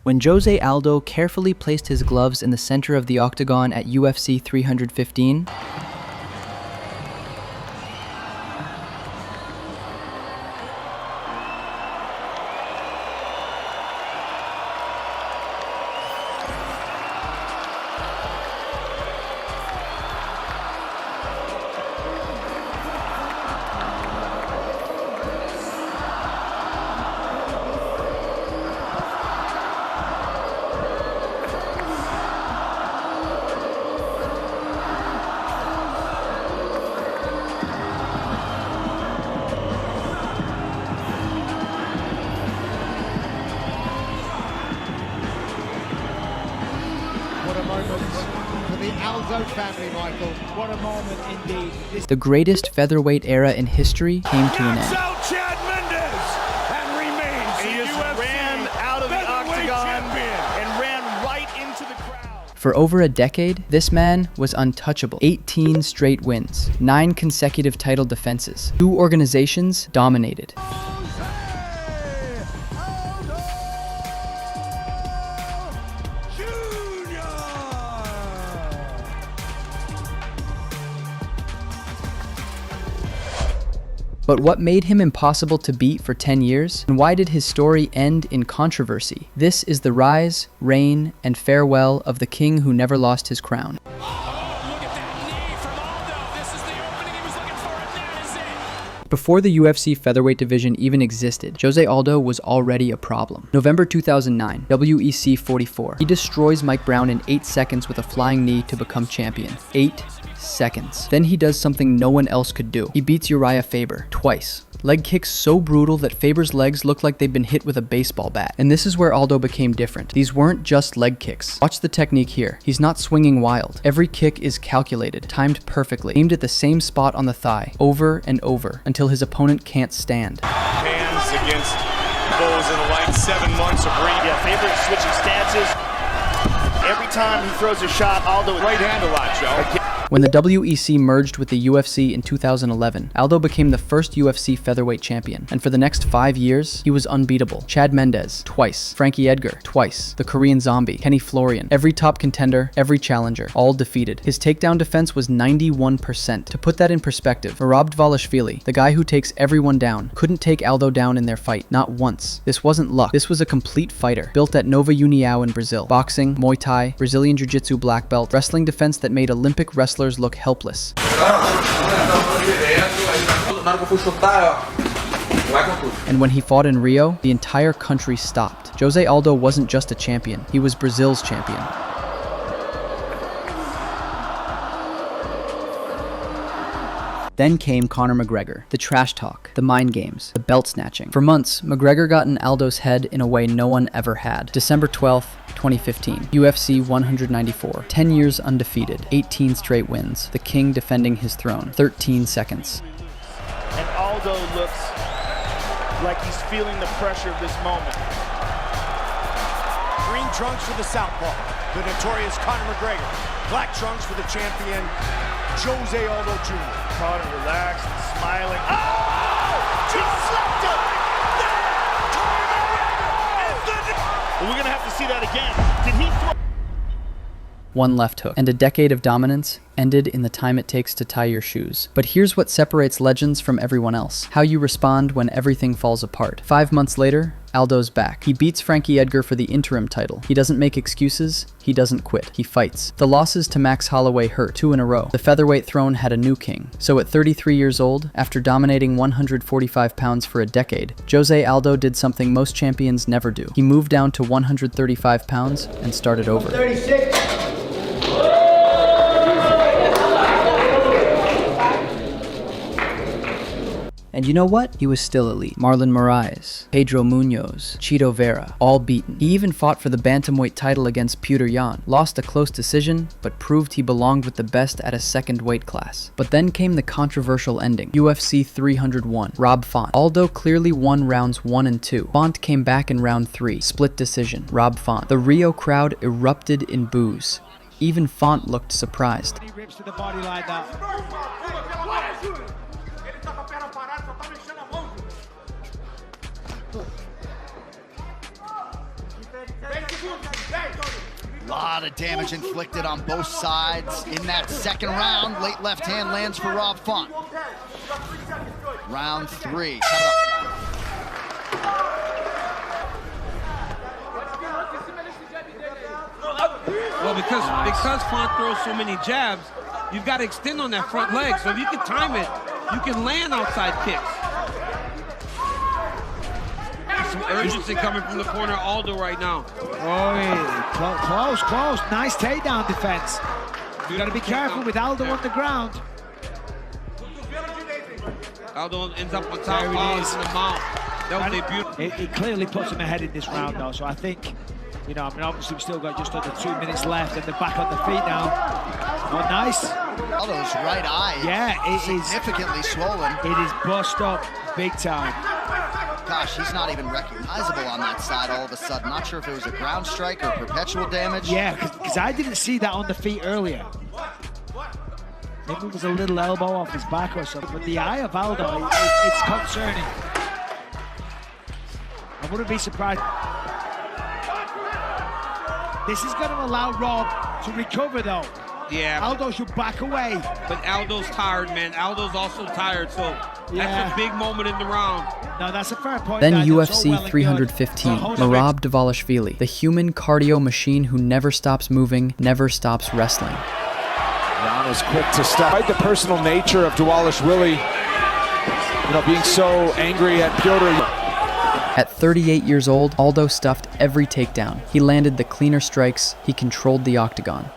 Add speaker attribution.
Speaker 1: When Jose Aldo carefully placed his gloves in the center of the octagon at UFC 315,
Speaker 2: What a moment for the Aldo family, Michael. What a moment indeed.
Speaker 1: the greatest featherweight era in history came to an end.
Speaker 3: Out Chad Mendes and remains
Speaker 4: he
Speaker 3: the
Speaker 4: just
Speaker 3: UFC
Speaker 4: ran out of the octagon
Speaker 3: champion.
Speaker 4: and ran right into the crowd.
Speaker 1: For over a decade, this man was untouchable. 18 straight wins, 9 consecutive title defenses. 2 organizations dominated. But what made him impossible to beat for 10 years? And why did his story end in controversy? This is the rise, reign, and farewell of the king who never lost his crown.
Speaker 3: Look at that knee from Aldo. This is the opening he was looking for, and that is it.
Speaker 1: Before the UFC featherweight division even existed, Jose Aldo was already a problem. November 2009, WEC 44. He destroys Mike Brown in 8 seconds with a flying knee to become champion. 8 seconds. Then he does something no one else could do. He beats Uriah Faber twice. Leg kicks so brutal that Faber's legs look like they've been hit with a baseball bat. And this is where Aldo became different. These weren't just leg kicks. Watch the technique here. He's not swinging wild. Every kick is calculated, timed perfectly, aimed at the same spot on the thigh, over and over, until his opponent can't stand.
Speaker 4: Hands against those in the white, 7 months of breathing.
Speaker 5: Yeah, Faber switching stances. Every time he throws a shot, Aldo
Speaker 4: Right hand a lot, Joe.
Speaker 1: When the WEC merged with the UFC in 2011, Aldo became the first UFC featherweight champion, and for the next 5 years, he was unbeatable. Chad Mendes, twice. Frankie Edgar, twice. The Korean Zombie, Kenny Florian. Every top contender, every challenger, all defeated. His takedown defense was 91%. To put that in perspective, Merab Dvalishvili, the guy who takes everyone down, couldn't take Aldo down in their fight, not once. This wasn't luck. This was a complete fighter, built at Nova União in Brazil. Boxing, Muay Thai, Brazilian Jiu-Jitsu black belt, wrestling defense that made Olympic wrestlers look helpless. And when he fought in Rio, the entire country stopped. Jose Aldo wasn't just a champion, he was Brazil's champion. Then came Conor McGregor, the trash talk, the mind games, the belt snatching. For months, McGregor got in Aldo's head in a way no one ever had. December 12th, 2015, UFC 194. 10 years undefeated, 18 straight wins. The king defending his throne, 13 seconds.
Speaker 5: and Aldo looks like he's feeling the pressure of this moment.
Speaker 3: Green trunks for the southpaw, the notorious Conor McGregor. Black trunks for the champion, Jose Aldo Jr.
Speaker 5: Conor relaxed and smiling. Oh! Just slapped him! We're gonna have to see that again. Did he throw?
Speaker 1: One left hook, and a decade of dominance ended in the time it takes to tie your shoes. But here's what separates legends from everyone else: how you respond when everything falls apart. 5 months later, Aldo's back. He beats Frankie Edgar for the interim title. He doesn't make excuses, he doesn't quit, he fights. The losses to Max Holloway hurt, 2 in a row. The featherweight throne had a new king. So at 33 years old, after dominating 145 pounds for a decade, Jose Aldo did something most champions never do. He moved down to 135 pounds and started over.
Speaker 2: 36.
Speaker 1: And you know what? He was still elite. Marlon Moraes, Pedro Munoz, Chito Vera, all beaten. He even fought for the bantamweight title against Petr Yan. Lost a close decision, but proved he belonged with the best at a second weight class. But then came the controversial ending. UFC 301, Rob Font. Aldo clearly won rounds 1 and 2. Font came back in round 3, split decision, Rob Font. The Rio crowd erupted in boos. Even Font looked surprised.
Speaker 2: He rips to the body like that.
Speaker 6: A lot of damage inflicted on both sides in that second round. Late left hand lands for Rob Font. Round 3.
Speaker 7: Well, because Font throws so many jabs, you've got to extend on that front leg. So if you can time it, you can land outside kicks. Some urgency coming from the corner of Aldo right now.
Speaker 2: Oh, close. Nice takedown defense. You got to be careful with Aldo on the ground.
Speaker 7: Aldo ends up on top, falls in the mount. That was a beautiful.
Speaker 2: It clearly puts him ahead in this round, though. So I think, you know, I mean, obviously we've still got just under 2 minutes left, and they're back on the feet now. Oh, nice.
Speaker 6: Aldo's right eye.
Speaker 2: Yeah, it is
Speaker 6: significantly swollen.
Speaker 2: It is bust up big time.
Speaker 6: Gosh, he's not even recognizable on that side all of a sudden. Not sure if it was a ground strike or perpetual damage.
Speaker 2: Yeah, because I didn't see that on the feet earlier. Maybe it was a little elbow off his back or something. But the eye of Aldo, it's concerning. I wouldn't be surprised. This is going to allow Rob to recover, though.
Speaker 7: Yeah.
Speaker 2: Aldo should back away.
Speaker 7: But Aldo's tired, man. Aldo's also tired, so that's a big moment in the round.
Speaker 2: No, that's a fair point.
Speaker 1: Then UFC 315, Merab Dvalishvili, the human cardio machine who never stops moving, never stops wrestling.
Speaker 8: Ron was quick to stop. Despite the personal nature of Dvalishvili, you know, being so angry at Piotr.
Speaker 1: At 38 years old, Aldo stuffed every takedown. He landed the cleaner strikes, he controlled the octagon.